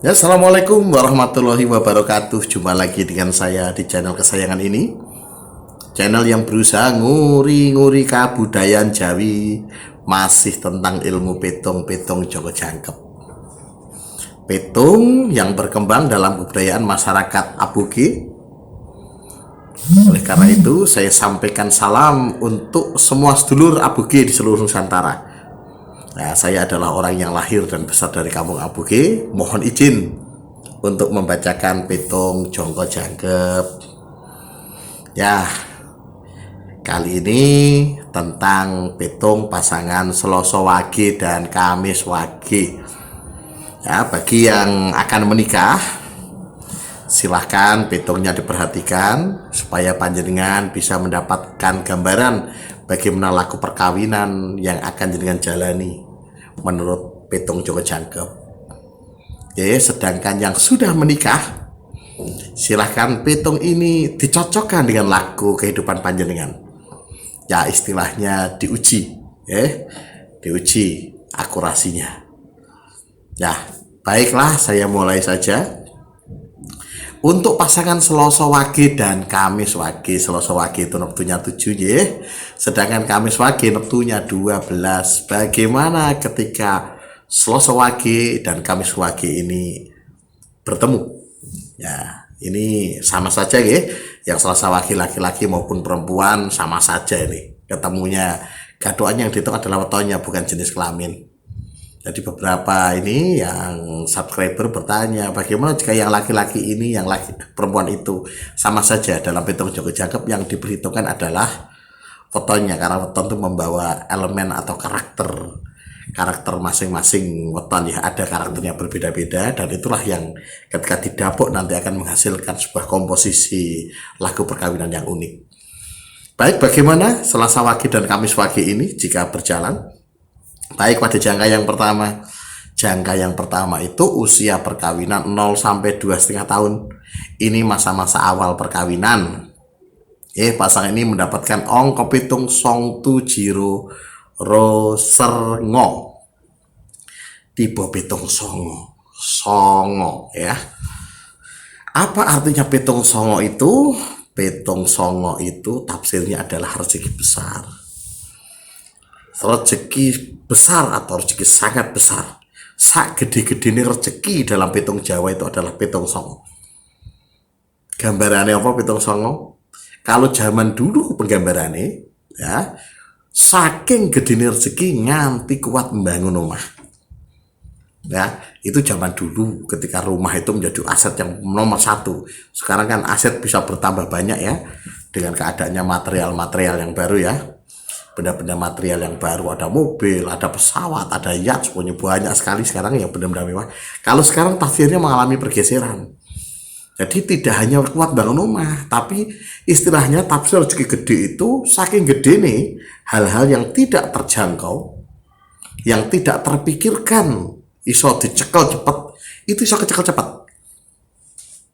Ya, assalamualaikum warahmatullahi wabarakatuh. Jumpa lagi dengan saya di channel kesayangan ini, channel yang berusaha nguri-nguri kabudayaan Jawi, masih tentang ilmu petung Joko Jangkep. Petung yang berkembang dalam kebudayaan masyarakat Aboge. Oleh karena itu, saya sampaikan salam untuk semua sedulur Aboge di seluruh Nusantara. Nah, saya adalah orang yang lahir dan besar dari kampung Aboge. Mohon izin untuk membacakan petung Joko Jangkep. Ya, kali ini tentang petung pasangan Selasa Wage dan Kamis Wage. Ya, bagi yang akan menikah, silahkan petungnya diperhatikan supaya panjenengan bisa mendapatkan gambaran bagaimana laku perkawinan yang akan jenengan jalani menurut petung Joko Jangkep. Ya, sedangkan yang sudah menikah, silahkan petung ini dicocokkan dengan laku kehidupan panjenengan. Ya, istilahnya diuji, diuji akurasinya. Ya, baiklah, saya mulai saja. Untuk pasangan Selasa Wage dan Kamis Wage, Selasa Wage itu neptunya 7 ya. Sedangkan Kamis Wage neptunya 12. Bagaimana ketika Selasa Wage dan Kamis Wage ini bertemu? Ya, ini sama saja ya. Yang Selasa Wage laki-laki maupun perempuan sama saja ini. Ketemunya gaduannya yang dihitung adalah wetonnya, bukan jenis kelamin. Jadi beberapa ini yang subscriber bertanya, bagaimana jika yang laki-laki ini, yang perempuan itu sama saja? Dalam petung Joko Jangkep yang diperhitungkan adalah wetonnya, karena weton itu membawa elemen atau karakter masing-masing weton ya, ada karakternya berbeda-beda, dan itulah yang ketika didapuk nanti akan menghasilkan sebuah komposisi lagu perkawinan yang unik. Baik, bagaimana Selasa Wage dan Kamis Wage ini jika berjalan? Baik, pada jangka yang pertama. Jangka yang pertama itu usia perkawinan 0 sampai 2,5 tahun. Ini masa-masa awal perkawinan. Pasangan ini mendapatkan ongko pitung songtu jiro rosengo. Tipe pitung songo ya. Apa artinya pitung songo itu? Pitung songo itu tafsirnya adalah rezeki besar. Rezeki besar atau rezeki sangat besar. Sak gede-gede ini rezeki dalam petung Jawa itu adalah petung songo. Gambarannya apa petung songo? Kalau zaman dulu penggambarannya ya, saking gede rezeki nganti kuat membangun rumah. Ya, itu zaman dulu ketika rumah itu menjadi aset yang nomor satu. Sekarang kan aset bisa bertambah banyak ya dengan keadaannya material-material yang baru ya. Benda-benda material yang baru, ada mobil, ada pesawat, ada yacht, punya banyak sekali sekarang yang benda-benda mewah. Kalau sekarang tafsirnya mengalami pergeseran. Jadi tidak hanya kuat bangun rumah, tapi istilahnya tafsir rezeki gede itu saking gede nih, hal-hal yang tidak terjangkau, yang tidak terpikirkan, iso dicekel cepat, itu iso kecekel cepat.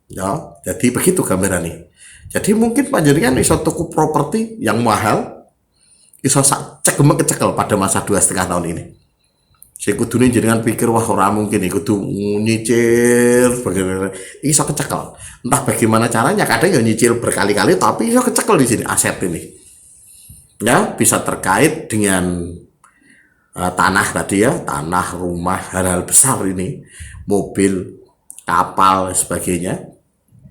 Ya, jadi begitu gambarannya. Jadi mungkin panjenengan iso tuku properti yang mahal, iso cegemek kecekel pada masa 2,5 tahun ini. Saya kudune jenengan pikir wah ora mungkin kudu nyicil bagaimana iso kecekel. Entah bagaimana caranya, kadang ya nyicil berkali-kali tapi iso kecekel di sini aset ini. Ya, bisa terkait dengan tanah tadi ya, tanah, rumah, hal-hal besar ini, mobil, kapal, sebagainya,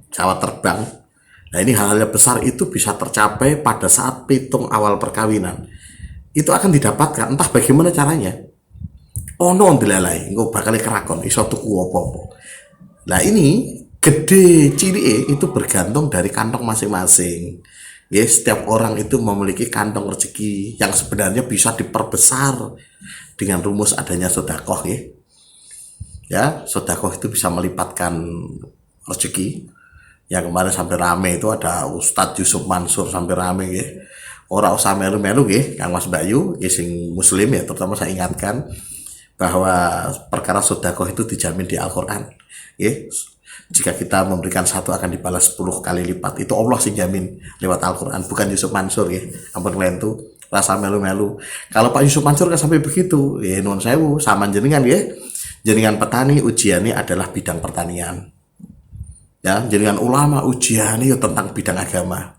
pesawat terbang. Nah, ini hal-hal besar itu bisa tercapai pada saat pitung awal perkawinan. Itu akan didapatkan, entah bagaimana caranya. Ono dilalai, engko bakal kerakon, iso tuku apa-apa. Nah, ini gede cilik itu bergantung dari kantong masing-masing. Ya, setiap orang itu memiliki kantong rezeki yang sebenarnya bisa diperbesar dengan rumus adanya sedekah ya. Ya, sedekah itu bisa melipatkan rezeki. Yang kemarin sampai rame itu ada Ustadz Yusuf Mansur sampai rame ya. Orang usah melu-melu ya, Kang Mas Bayu, sing muslim ya, terutama saya ingatkan bahwa perkara sedekah itu dijamin di Al-Qur'an. Ya. Jika kita memberikan satu akan dibalas 10 kali lipat. Itu Allah sih jamin lewat Al-Qur'an, bukan Yusuf Mansur ya. Ampun kalian tuh rasa melu-melu. Kalau Pak Yusuf Mansur kan sampai begitu, ya nuwun sewu, sama jenengan ya. Jenengan petani ujiannya adalah bidang pertanian. Ya, jenengan ulama ujiannya tentang bidang agama.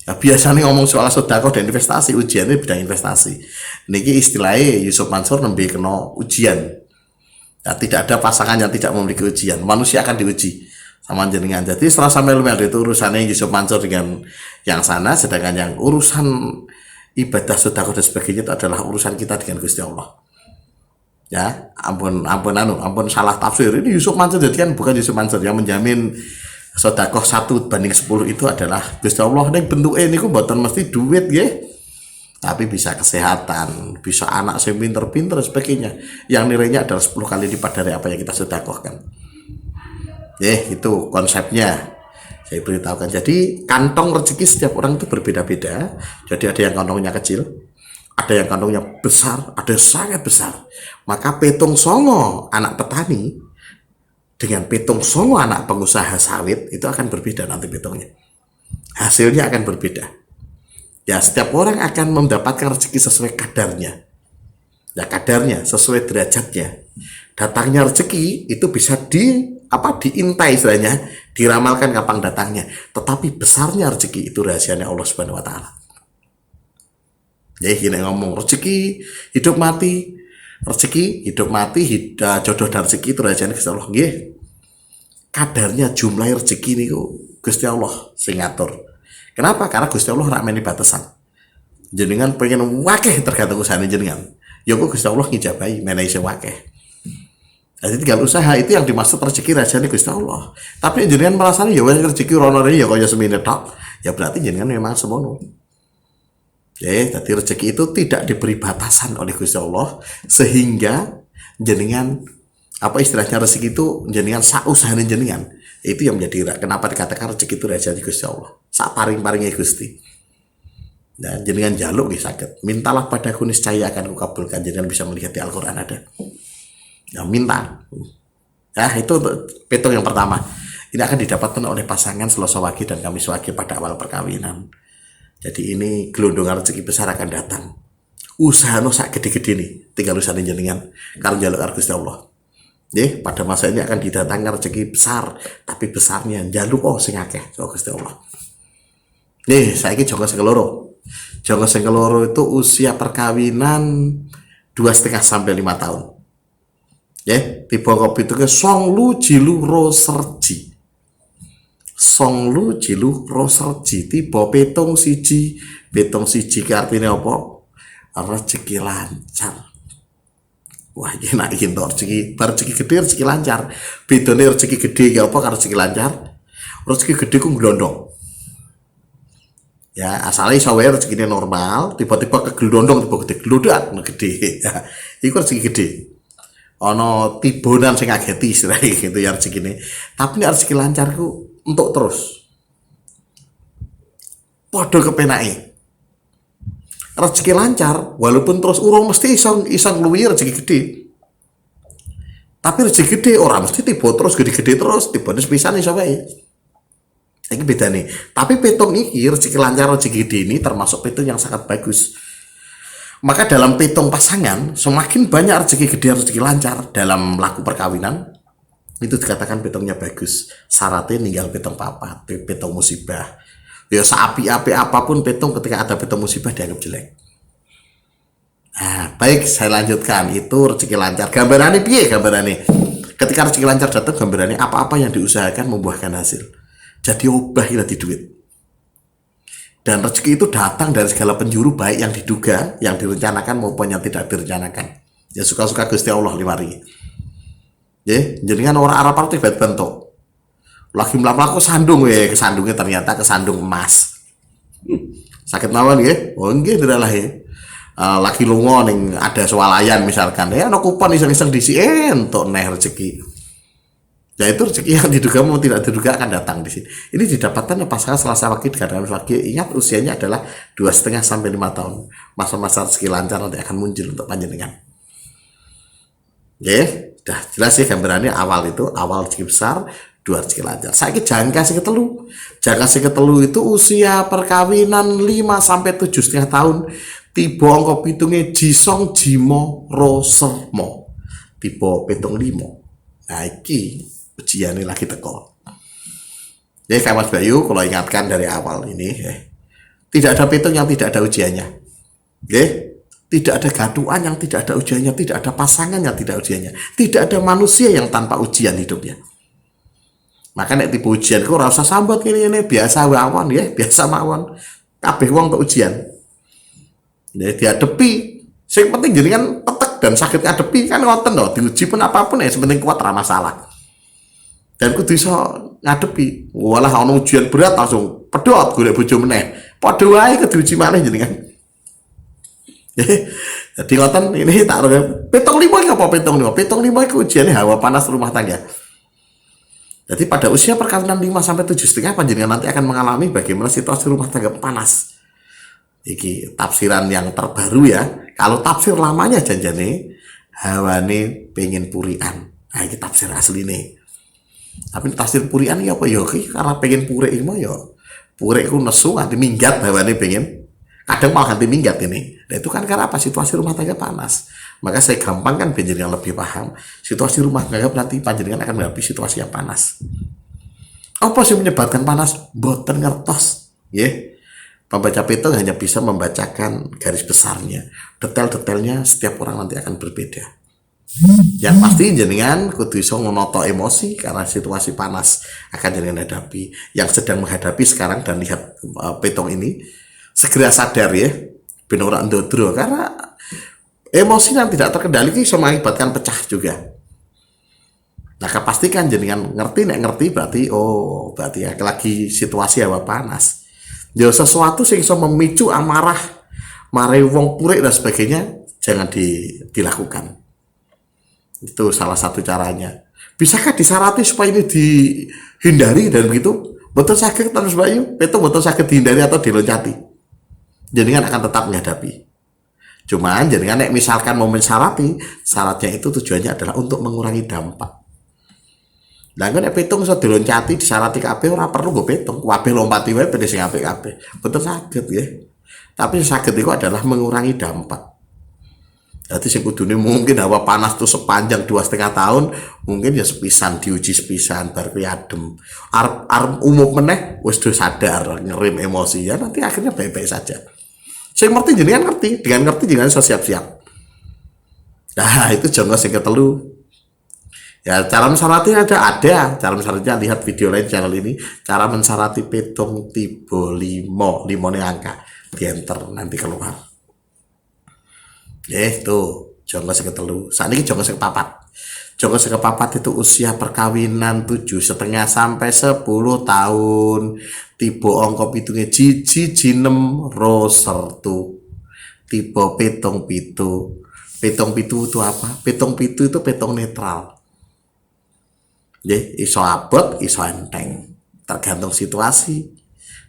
Ya, biasanya ngomong soal sedekah dan investasi, ujiannya bidang investasi. Niki istilahnya Yusuf Mansur nembe kena ujian. Ya, tidak ada pasangan yang tidak memiliki ujian. Manusia akan diuji sama jenengan. Jadi setelah sampai lumayan itu urusannya Yusuf Mansur dengan yang sana, sedangkan yang urusan ibadah sedekah dan sebagainya itu adalah urusan kita dengan Gusti Allah. Ya, ampun salah tafsir. Ini Yusuf Mansur jadi kan bukan Yusuf Mansur yang menjamin sedekah 1/10 itu adalah Gusti Allah. Ning bentuke niku mboten mesti duit nggih. Tapi bisa kesehatan, bisa anak yang pinter-pinter dan sebagainya. Yang nilainya adalah 10 kali lipat dari apa yang kita sedekahkan. Itu konsepnya. Saya beritahukan. Jadi kantong rezeki setiap orang itu berbeda-beda. Jadi ada yang kantongnya kecil, ada yang kantongnya besar, ada yang sangat besar. Maka petung songo anak petani dengan petung songo anak pengusaha sawit itu akan berbeda nanti petungnya. Hasilnya akan berbeda. Ya, setiap orang akan mendapatkan rezeki sesuai kadarnya. Ya, kadarnya sesuai derajatnya. Datangnya rezeki itu bisa diintai istilahnya, diramalkan kapan datangnya. Tetapi besarnya rezeki itu rahasianya Allah Subhanahu wa taala. Jadi gini ngomong rezeki hidup mati, jodoh dan rezeki itu rahasianya Gusti Allah. Nggih. Kadarnya jumlah rezeki niku Gusti Allah sing ngatur. Kenapa? Karena Gusti Allah ora meni batasan. Jenengan pengen wakeh tergantung usahane jenengan. Ya kok Gusti Allah ngijabahi menehi sing wakeh. Jadi tinggal usaha itu yang dimaksud rezeki rahasianya Gusti Allah. Tapi jenengan merasanya ya wis rezeki rono ya kaya semene tok. Ya berarti jenengan memang semono. Jadi rezeki itu tidak diberi batasan oleh Gusti Allah sehingga jenengan istilahnya rezeki itu jenengan sak usahane jenengan. Itu yang menjadi kenapa dikatakan rezeki itu rahasianya Gusti Allah. Sak paring-paringnya Gusti. Dan jenengan jaluk nggih saged. Mintalah padaku niscaya akan kukabulkan. Jenengan bisa melihat di Al-Qur'an ada. Ya minta. Ya itu petung yang pertama. Ini akan didapatkan oleh pasangan Selasa Wage dan Kamis Wage pada awal perkawinan. Jadi ini gelondongan rezeki besar akan datang. Usaha no sak gede-gede nih, tinggal usaha jenengan. Kalau jaluk karo Gusti Allah. Pada masa ini akan didatangkan rezeki besar, tapi besarnya jaluk sing akeh karo Gusti Allah. Saiki jangka sing keloro. Jangka sing keloro itu usia perkawinan 2,5 sampai 5 tahun. Tiba kopi itu ke Songlu Jilu Roserji. Songlu Jilu Roserji tiba petong siji ke artinya apa? Rezeki lancar. Wah, ini nak ingin rezeki gede, rezeki lancar. Bedanya rezeki gede ya apa karo rezeki lancar? Rezeki gede ku glondong. Ya, asalnya sawer rezekinya normal, tiba-tiba kegelondong tiba gede glodak gede. Ya, iku rezeki gede. Ono tibonan sing ngageti istilahnya gitu ya rezekine. Tapi nek rezeki lancar ku untuk terus. Padha kepenake. Rezeki lancar walaupun terus urung mesti iso ngluwihi rezeki gede. Tapi rezeki gede ora mesti tiba terus gede-gede terus, tibane sepisan iso wae. Iki beda nih. Tapi petung iki rezeki lancar rezeki gede ini termasuk petung yang sangat bagus. Maka dalam petung pasangan semakin banyak rezeki gede rezeki lancar dalam laku perkawinan itu dikatakan petungnya bagus. Syaratnya ninggal petung papat, petung musibah. Ya seapi-api apapun petung ketika ada petung musibah dianggap jelek. Nah, baik saya lanjutkan itu rezeki lancar. Gambarannya piye gambarannya? Ketika rezeki lancar datang gambarannya apa-apa yang diusahakan membuahkan hasil. Jadi obah di duit. Dan rezeki itu datang dari segala penjuru baik yang diduga, yang direncanakan maupun yang tidak direncanakan. Ya suka-suka Gusti Allah limari. Jenengan orang Arab arti bentuk. Lagi melaku kesandung kesandungnya ternyata kesandung emas. Sakit mawon nggih? Oh nggih ndalah lagi lunga ning ada swalayan misalkan. Ana kupon iseng-iseng diisi entuk neh rezeki. Ya itu rezeki yang diduga mau tidak diduga akan datang di sini. Ini didapatkan pasangan Selasa Wage dengan Kamis Wage. Ingat usianya adalah 2,5 sampai 5 tahun. Masa-masa rezeki lancar nanti akan muncul untuk panjenengan. Sudah jelas ya gambarannya awal rezeki besar, 2 rezeki lancar. Saiki jangka sing ketelu. Jangka sing ketelu itu usia perkawinan 5 sampai 7,5 tahun. Tiba angka pitunge Jisong Jimo Rosermo. tipe pitung limo. Nah iki ujiannya lagi teko. Jadi Kak Mas Bayu, kalau ingatkan dari awal ini, tidak ada pitung yang tidak ada ujiannya. Tidak ada gaduhan yang tidak ada ujiannya, tidak ada pasangan yang tidak ujiannya, tidak ada manusia yang tanpa ujian hidupnya. Maka nek tipe ujian ku ora usah sambat ini biasa mawon ya, biasa mawon. Kabeh wong untuk ujian. Ya dihadapi. Sing penting jenengan tetek dan sakit ngadepi kan ngoten lho, diuji pun apapun ya penting kuat ra masalah. Dan kudu iso ngadepi. Walah ana ujian berat langsung pedhot golek bojo meneh. Padha wae kudu uji maneh jenengan. Jadi ngoten ini tak petong lima apa petong lima itu ujiannya hawa panas rumah tangga. Jadi pada usia perkawinan 5 sampai 7,5 panjenengan nanti akan mengalami bagaimana situasi rumah tangga panas. Iki tafsiran yang terbaru ya. Kalau tafsir lamanya janjane hawane pengen purian. Nah iki tafsir asli nih. Tapi tafsir purian ya apa ya karena pengen purek iki ya. Purek ku nesu nanti minggat hawane pengen. Kadang malah ganti minggat ini. Nah itu kan karena apa? Situasi rumah tangga panas. Maka saya gampang kan panjenengan lebih paham. Situasi rumah tangga nanti panjenengan akan menghadapi situasi yang panas. Apa sih menyebabkan panas? Boten ngertos. Pembaca pitung hanya bisa membacakan garis besarnya. Detail-detailnya setiap orang nanti akan berbeda. Yang pasti jenengan kudu iso ngonoto emosi karena situasi panas akan jenengan hadapi. Yang sedang menghadapi sekarang dan lihat pitung ini segera sadar ya, ben ora ndodro karena emosi yang tidak terkendali bisa mengakibatkan pecah juga. Nah, pastikan jenengan ngerti berarti berarti ya lagi situasi hawa panas. Ya sesuatu sing iso memicu amarah, marai wong purek dan sebagainya jangan dilakukan. Itu salah satu caranya. Bisakah disarati supaya ini dihindari dan begitu? Betul sakit terus Bayu, itu betul sakit dihindari atau diloncati. Jenengan akan tetap menghadapi. Cuman jenengan nek misalkan mau mensarati, syaratnya itu tujuannya adalah untuk mengurangi dampak. Lah nek pitung iso diloncati disarati kabeh ora perlu go pitung, kabeh lompati wae ben sing apik kabeh. Betul saged ya. Tapi saged itu adalah mengurangi dampak. Jadi sing kudune mungkin hawa panas tuh sepanjang 2,5 tahun, mungkin ya sepisan diuji sepisan bar kuwi adem. Arep umum meneh wis do sadar ngerim emosi ya nanti akhirnya baik-baik saja. Sing ngerti jenengan ngerti, dengan ngerti jenengan iso siap-siap. Nah, itu jongo sing ketelu. Ya, cara mensarati ada. Cara mensaratinya lihat video lain channel ini. Cara mensarati pitung tiba 5 nih angka. Dienter nanti keluar. Tuh, jongo sing ketelu. Saat ini jongo sing papat. Jongo sing kepapat itu usia perkawinan 7,5 sampai 10 tahun. Tipe angka pitungnya jiji jinem rosertu. Tipe pitung pitu. Pitung pitu itu apa? Pitung pitu itu pitung netral. Iso abot, iso enteng. Tergantung situasi.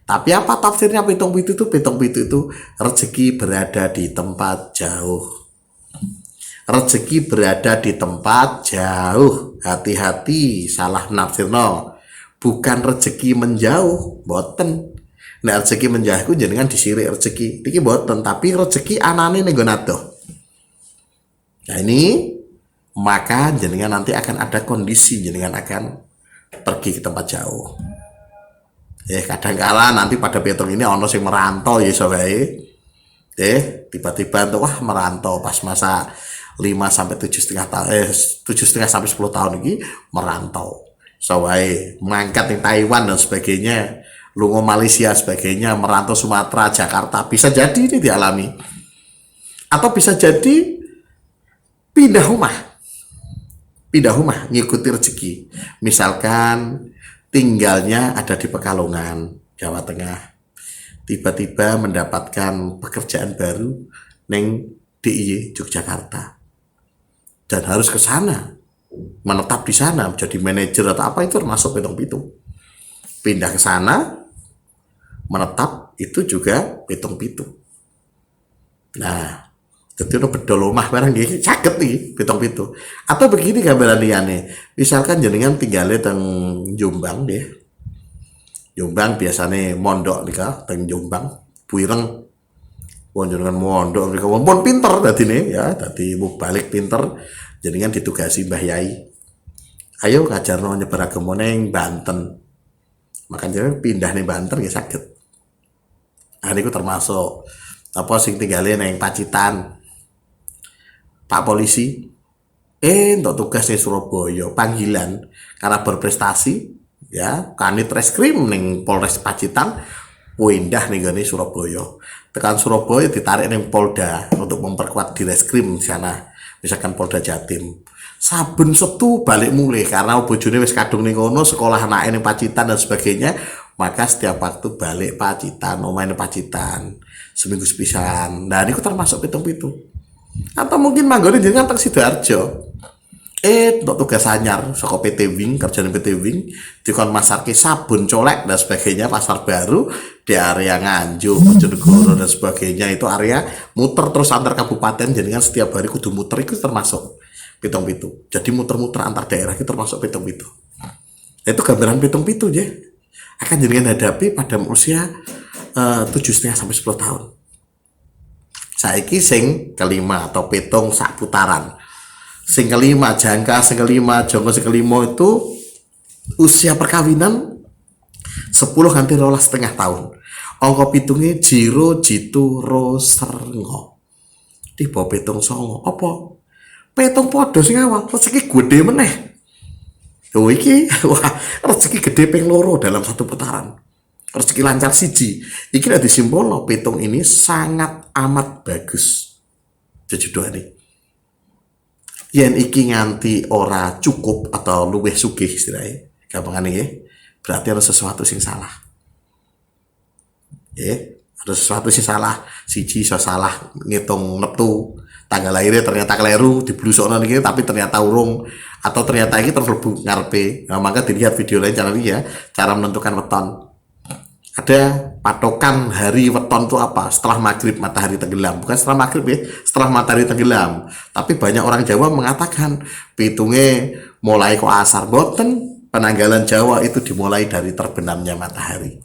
Tapi apa tafsirnya pitung pitu itu? Pitung pitu itu rezeki berada di tempat jauh. Rezeki berada di tempat jauh. Hati-hati salah nafsirno. Bukan rezeki menjauh, boten. Nek rezeki menjauh jenengan disirik rezeki. Iki boten, tapi rezeki anane ning nggon adoh. Nah ini maka jenengan nanti akan ada kondisi jenengan akan pergi ke tempat jauh. Kadang-kala nanti pada pitung ini ono sing merantau ya sobae. Tiba-tiba tuh wah merantau pas masa 5 sampai 7,5 tahun 7,5 sampai 10 tahun ini merantau. Sobae mangkat di Taiwan dan sebagainya, lungo Malaysia sebagainya, merantau Sumatera, Jakarta, bisa jadi ini dialami. Atau bisa jadi pindah rumah ngikuti rezeki. Misalkan tinggalnya ada di Pekalongan, Jawa Tengah. Tiba-tiba mendapatkan pekerjaan baru neng DIY Yogyakarta. Dan harus ke sana. Menetap di sana menjadi manajer atau apa itu termasuk pitung-pitung. Pindah ke sana, menetap itu juga pitung-pitung. Nah, jadi udah bedol omah barang gini caket nih pitung-pitung. Atau begini gambaran liane. Misalkan jenengan tinggalnya teng Jombang deh. Jombang biasanya mondok nih teng Jombang, Puireng. Jenengan mondok mereka pun pinter tadi nih ya, tadi balik pinter. jenengan ditugasi Mbah Yai, ayo ngajarno nyebar agama ning Banten, makanya pindah ning Banten ya saged. Nah niku termasuk apa sing tinggalin ning Pacitan, Pak Polisi untuk tugas di Surabaya panggilan karena berprestasi ya kanit reskrim ning Polres Pacitan pindah ning gone Surabaya, tekan Surabaya ditarik ning Polda untuk memperkuat di reskrim di sana, misalkan Polda Jatim. Saben Sabtu balik mulai karena bojone wis kadung ning kono, sekolah anake ning Pacitan dan sebagainya, maka setiap waktu balik Pacitan, omahe Pacitan seminggu sepisan. Nah niku termasuk pitung-pitu. Atau mungkin manggone jenengan teng Sidoarjo, untuk tugas anyar saka PT Wing, kerjaan PT Wing dikon masarke sabun colek dan sebagainya, pasar baru di area Nganjuk, Bojonegoro dan sebagainya, itu area muter terus antar kabupaten, jenengan setiap hari kudu muter, itu termasuk pitung-pitu. Jadi muter-muter antar daerah itu termasuk pitung-pitu. Itu gambaran pitung-pitu ya akan jenengan hadapi pada usia 7,5 sampai 10 tahun. Saiki sing kelima atau pitung sak putaran. Sing kelima jangka, sing kelima jangka, sing kelima itu usia perkawinan 10 nganti 12,5 tahun. Angka pitungnya jiro jitu ro serngo. Tiba pitung songo. Apa? Pitung podo sing awal rezeki gede meneh. Lho iki wah rezeki gede ping loro dalam satu putaran. Rezeki lancar siji. Iki nek disimpulno pitung ini sangat amat bagus. Jejodone. Yen iki nganti ora cukup atau luwih sugih istilahnya, gampangane nggih, berarti ada sesuatu sing salah. Ada sesuatu sing salah. Siji iso salah ngitung neptu, tanggal lahirnya ternyata keliru, diblusokno niki tapi ternyata urung, atau ternyata iki terus lebu ngarepe. Nah, maka dilihat video lain cara ini ya, cara menentukan weton. Ada patokan hari weton itu apa? Setelah maghrib matahari tenggelam, bukan setelah maghrib ya, setelah matahari tenggelam. Tapi banyak orang Jawa mengatakan pitungnya mulai kok asar. Boten, penanggalan Jawa itu dimulai dari terbenamnya matahari.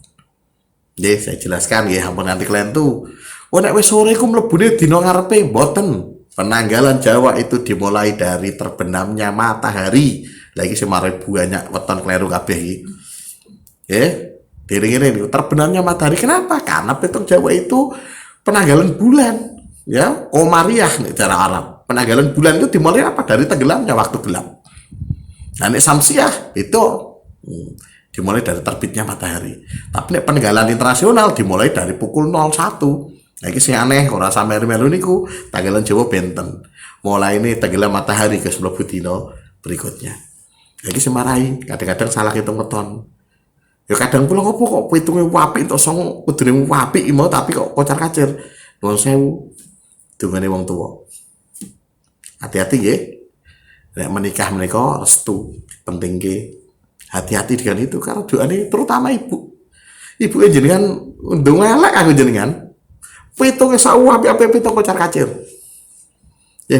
Nggih, saya jelaskan ya, ampun nanti kalian tuh, nek wis sore ku mlebune dina ngarepe, boten. Penanggalan Jawa itu dimulai dari terbenamnya matahari. Lagi semarai banyak weton kleru kabeh iki. Nggih. Diri-diri terbenamnya matahari. Kenapa? Karena pitung Jawa itu penanggalan bulan, ya, komariah nih cara Arab. Penanggalan bulan itu dimulai apa? Dari tenggelamnya waktu gelap. Nah, nek Samsiah itu dimulai dari terbitnya matahari. Tapi nek penanggalan internasional dimulai dari pukul 01. Nah, ini sing aneh, ora sampe melu niku, tanggalan Jawa benten. Mulai ini tenggelam matahari ke 10 dino berikutnya. Jadi semarai, kadang-kadang salah hitung weton. Ya kadang pula ngopo kok pitungnya wapi entuk songo kudune wapi mau tapi kok kocar-kacir. Nuwun sewu. Dungane wong tuwa. Hati-hati nggih. Nek menikah menika restu penting nggih. Hati-hati dengan itu karena doane terutama ibu. Ibu jenengan ndonga elek aku jenengan. Pitungnya sak wapi-wapi pitung kocar-kacir.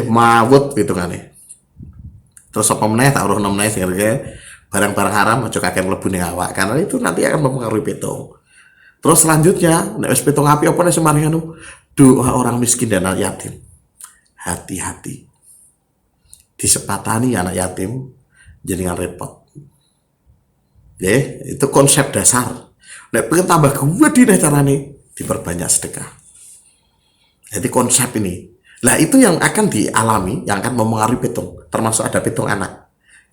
Mawut pitungane. Terus apa meneh tak uruh meneh sing barang-barang haram aja kakek mlebu ning awak karena itu nanti akan mempengaruhi pitung. Terus selanjutnya nek wis pitung api apa nek semaring anu doa orang miskin dan anak yatim. Hati-hati. Disepatani anak yatim jenengan repot. Itu konsep dasar. Nek pengen tambah gede nih carane diperbanyak sedekah. Jadi konsep ini. Lah itu yang akan dialami, yang akan mempengaruhi pitung, termasuk ada pitung anak.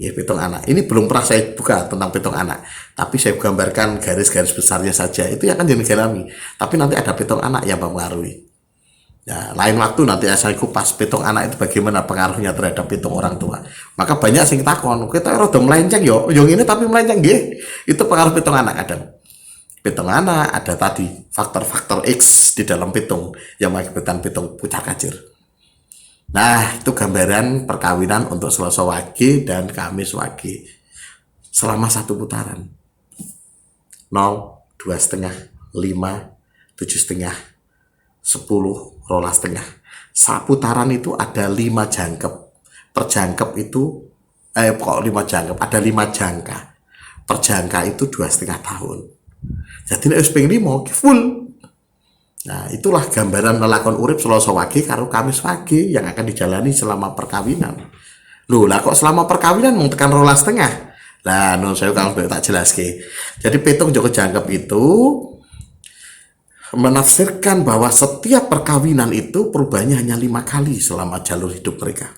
Ya, pitung anak. Ini belum pernah saya buka tentang pitung anak. Tapi saya gambarkan garis-garis besarnya saja. Itu yang akan dialami. Tapi nanti ada pitung anak yang mempengaruhi. Ya, lain waktu nanti saya kupas pitung anak itu bagaimana pengaruhnya terhadap pitung orang tua. Maka banyak sing takon, kita rada melenceng yo, yang ini tapi melenceng nggih. Itu pengaruh pitung anak kadang. Pitung anak ada tadi faktor-faktor X di dalam pitung yang mengakibatkan pitung pucak-kacir. Nah, itu gambaran perkawinan untuk Selasa Wage dan Kamis Wage selama satu putaran. 0, 2,5, 5, 7,5, 10, 12,5. Saputaran itu ada 5 jangkep. Per jangkep itu kok 5 jangkep, ada 5 jangka. Per jangka itu 2,5 tahun. Jadi nek wis ping 5 full. Nah, itulah gambaran lelakon urip Selasa Wage karo Kamis Wage yang akan dijalani selama perkawinan. Loh, lah kok selama perkawinan mau tekan 12,5. Lah, non saya kalau tak jelas ke. Jadi pitung Joko Jangkep itu menafsirkan bahwa setiap perkawinan itu perubahannya hanya 5 kali selama jalur hidup mereka.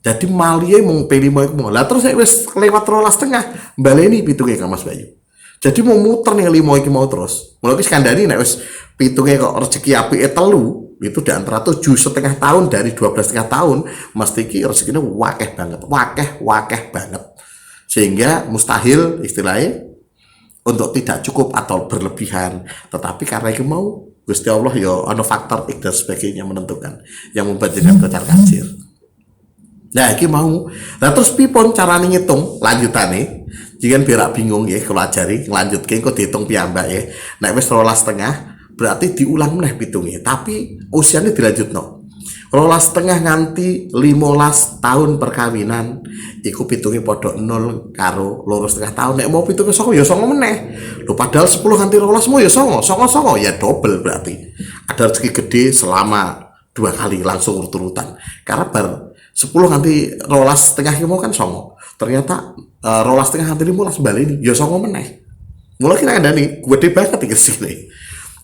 Jadi malie mau pilih mau lah terus saya wis lewat 12,5 baleni pitungnya Kang Mas Bayu. Jadi mau muter nih 5 iki mau terus. Mulai wis kandhani nek wis pitungnya kok rezeki apike telu itu di antara 7,5 tahun dari 12,5 tahun mesti ki rezekinya wakeh banget, wakeh banget. Sehingga mustahil istilahnya untuk tidak cukup atau berlebihan. Tetapi karena itu mau Gusti Allah ya ada faktor X dan sebagainya menentukan yang membuat jenengan kocar kacir. Nah, iki mau. Nah, terus pipon cara ngitung lanjutannya? Jangan biar bingung ya kalau ajari lanjutke kok dihitung piyambak ya. Nek wis 12,5 berarti diulang meneh pitungnya, tapi usianya dilanjutno. 12,5 nganti 15 tahun perkawinan iku pitungnya podok 0 karo 2,5 tahun. Nek mau pitungnya songo ya songo meneh. Lho padahal 10 nganti 12 mau ya songo ya double berarti. Ada rezeki gede selama 2 kali langsung urut-urutan. Karena 10 nganti 12,5 mau kan songo. Ternyata 12,5 nganti 15 balik ini ya songo meneh. Mulai kita ada nih gede banget di sini.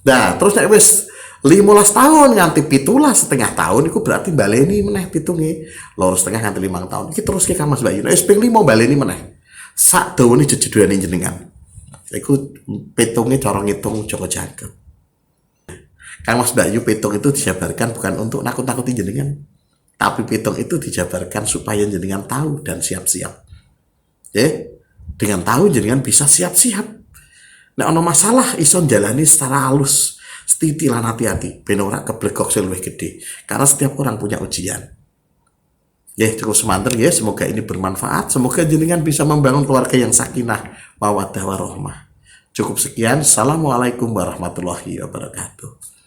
Nah terus nek wis 15 tahun nganti 17,5 tahun itu berarti baleni meneh pitungnya 2,5 nganti 5 tahun. Iki terus ke Mas Bayu. Nek wis ping 5 baleni meneh. Sak dawane jejedane jenengan. Iku pitungnya cara ngitung Joko Jangkep. Kang Mas Bayu pitung itu dijabarkan bukan untuk nakut-nakuti jenengan. Tapi pitung itu dijabarkan supaya jenengan tahu dan siap-siap. Ya, dengan tahu jenengan bisa siap-siap. Nek ono masalah iso jalani secara halus, setiti lan hati-hati, ben ora keblegok sing luwih gede. Karena setiap orang punya ujian. Ya, cukup semanten ya, semoga ini bermanfaat. Semoga jenengan bisa membangun keluarga yang sakinah, mawaddah warahmah. Cukup sekian. Assalamualaikum warahmatullahi wabarakatuh.